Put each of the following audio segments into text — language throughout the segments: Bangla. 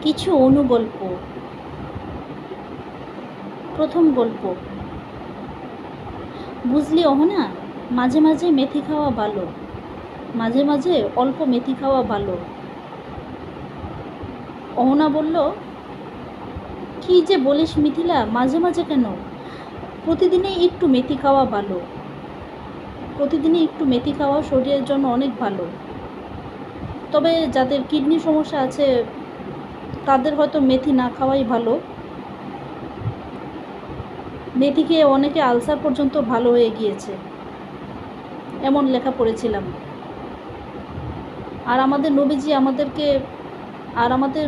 কিছু অনুগল্প। প্রথম গল্প। বুঝলি অহনা, মাঝে মাঝে মেথি খাওয়া ভালো, মাঝে মাঝে অল্প মেথি খাওয়া ভালো। অহনা বলল, কি যে বলিস মিথিলা, মাঝে মাঝে কেন, প্রতিদিনই একটু মেথি খাওয়া ভালো। প্রতিদিনই একটু মেথি খাওয়া শরীরের জন্য অনেক ভালো। তবে যাদের কিডনি সমস্যা আছে তাদের হয়তো মেথি না খাওয়াই ভালো। মেথি খেয়ে অনেকে আলসার পর্যন্ত ভালো হয়ে গিয়েছে, এমন লেখা পড়েছিলাম। আর আমাদের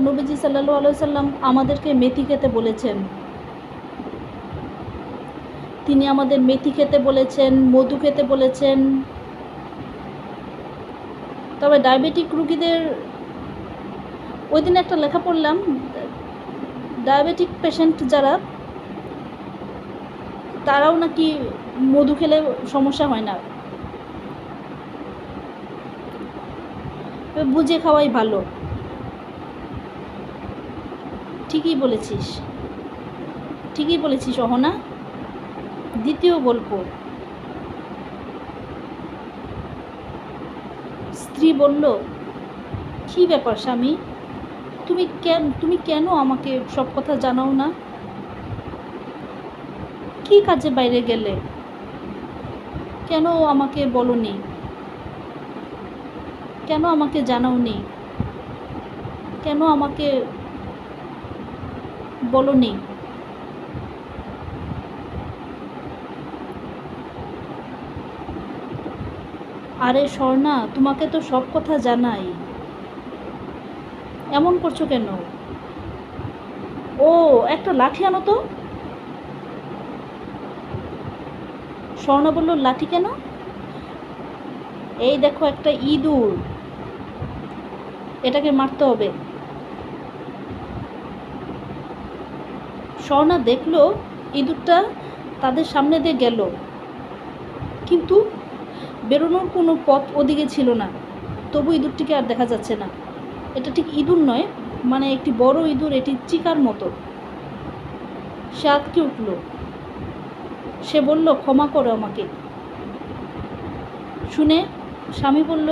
নবীজি সাল্লাল্লাহু আলাইহি সাল্লাম আমাদেরকে মেথি খেতে বলেছেন। তিনি আমাদের মেথি খেতে বলেছেন, মধু খেতে বলেছেন। তবে ডায়াবেটিক রুগীদের, ওই দিন একটা লেখা পড়লাম, ডায়াবেটিক পেশেন্ট যারা, তারাও নাকি মধু খেলে সমস্যা হয় না। বুঝে খাওয়াই ভালো। ঠিকই বলেছিস অহনা। দ্বিতীয় গল্প। স্ত্রী বলল, কী ব্যাপার স্বামী, তুমি কেন আমাকে সব কথা জানাও না? কি কাজে বাইরে গেলে, কেন আমাকে বলোনি, কেন আমাকে জানাওনি, কেন আমাকে বলোনি? আরে স্বর্ণা, তোমাকে তো সব কথা জানাই, এমন করছো কেন? ও, একটা লাঠি আনো তো। স্বর্ণা বলল, লাঠি কেন? এই দেখো একটা ইঁদুর, এটাকে মারতে হবে। স্বর্ণা দেখলো ইঁদুরটা তাদের সামনে দিয়ে গেল, কিন্তু বেরোনোর কোনো পথ ওদিকে ছিল না। তবু ইঁদুরটিকে আর দেখা যাচ্ছে না। এটা ঠিক ইঁদুর নয়, মানে একটি বড় ইঁদুর, এটি চিকার মতো। সে আঁতকে উঠল। সে বলল, ক্ষমা করো আমাকে। শুনে স্বামী বলল,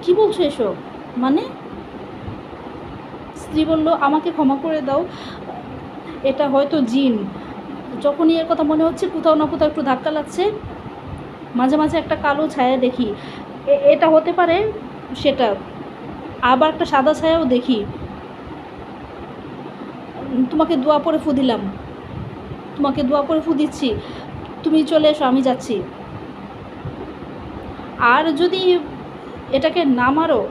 কি বলছো এসব, মানে? স্ত্রী বলল, আমাকে ক্ষমা করে দাও, এটা হয়তো জিন। যখনই এর কথা মনে হচ্ছে কোথাও না কোথাও একটু ধাক্কা লাগছে, মাঝে মাঝে একটা কালো ছায়া দেখি, এটা হতে পারে সেটা। আবার একটা সাদা ছায়াও দেখি। তোমাকে দোয়া পড়ে ফু দিলাম, তোমাকে দোয়া পড়ে ফু দিচ্ছি, তুমি চলে এসো, আমি যাচ্ছি। আর যদি এটাকে না মারো,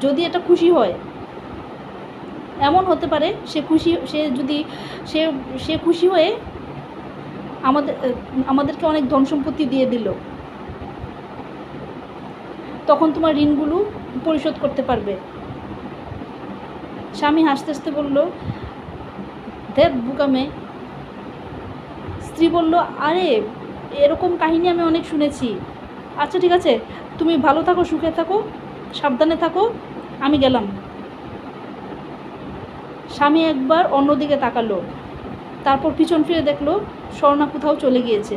যদি এটা খুশি হয়, এমন হতে পারে সে খুশি হয়ে আমাদেরকে অনেক ধন সম্পত্তি দিয়ে দিল, তখন তোমার ঋণগুলো পরিশোধ করতে পারবে। স্বামী হাসতে হাসতে বলল, ধ্যাৎ বোকা মেয়ে। স্ত্রী বলল, আরে এরকম কাহিনী আমি অনেক শুনেছি। আচ্ছা ঠিক আছে, তুমি ভালো থাকো, সুখে থাকো, সাবধানে থাকো, আমি গেলাম। স্বামী একবার অন্যদিকে তাকালো, তারপর পিছন ফিরে দেখলো স্বর্ণা কোথাও চলে গিয়েছে।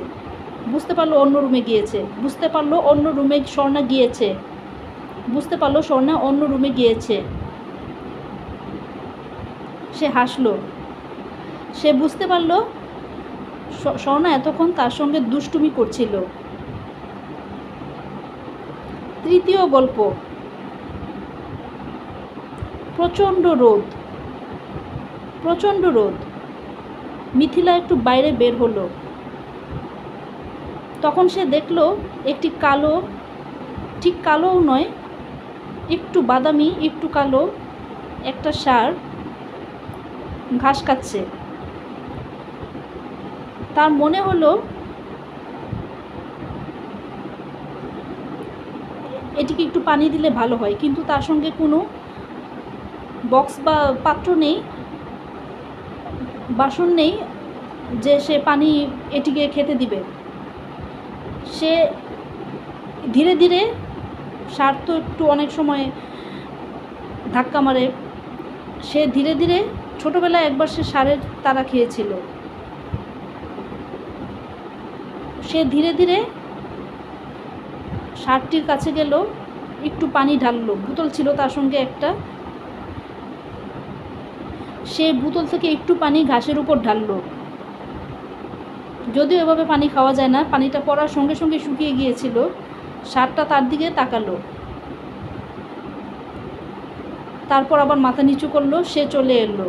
বুঝতে পারলো অন্য রুমে গিয়েছে, স্বর্ণা অন্য রুমে গিয়েছে। সে হাসলো। সে বুঝতে পারলো স্বর্ণা এতক্ষণ তার সঙ্গে দুষ্টুমি করছিল। তৃতীয় গল্প। প্রচণ্ড রোদ। মিথিলা একটু বাইরে বের হলো। তখন সে দেখলো একটি কালো, ঠিক কালোও নয়, একটু বাদামি একটু কালো একটা ষাঁড় ঘাস খাচ্ছে। তার মনে হলো এটিকে একটু পানি দিলে ভালো হয়, কিন্তু তার সঙ্গে কোনো বক্স বা পাত্র নেই, বাসন নেই যে সে পানি এটিকে খেতে দিবে। সে ধীরে ধীরে, ষাঁড় তো একটু অনেক সময় ধাক্কা মারে। সে ধীরে ধীরে, ছোটোবেলায় একবার সে ষাঁড়ের তাড়া খেয়েছিল, সে ধীরে ধীরে ষাঁড়টির কাছে গেল, একটু পানি ঢাললো, বোতল ছিল তার সঙ্গে একটা, সে বোতল থেকে একটু পানি ঘাসের উপর ঢাললো। যদিও এভাবে পানি খাওয়া যায় না, পানিটা পড়ার সঙ্গে সঙ্গে শুকিয়ে গিয়েছিল। ষাঁড়টা তার দিকে তাকালো, তারপর আবার মাথা নিচু করলো, সে চলে এলো।